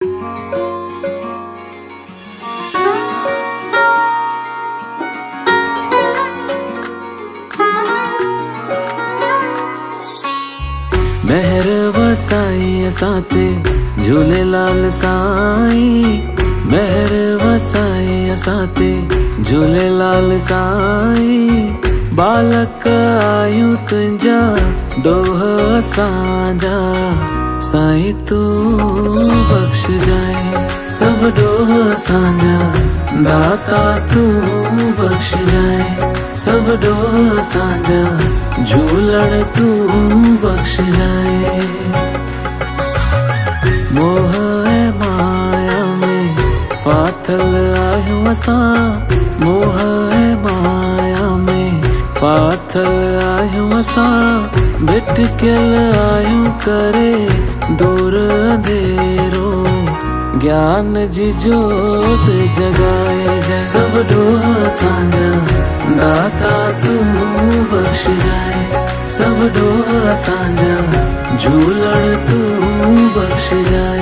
मेहर वसाई असाते झूलेलाल साईं, मेहर वसाई असाते झूलेलाल साईं। बालक आयूं तुंहिंजा डोह असांजा, साईं तू बख्श जाए सब डोह असांजा। दाता तू बख्श जाए सब डोह असांजा, झूलण तू बख्श जाए। मोह ऐं माया में फाथल आहियूं असां, मोह ऐं माया में फाथल आहियूं असां। भिटकियल आहियूं करे दूर अंधेरो, ज्ञान जी जोत जगाए जाए सब डोह असांजा। दाता तू बख्श जाए सब डोह असांजा, झूलण तू बख्श जाए।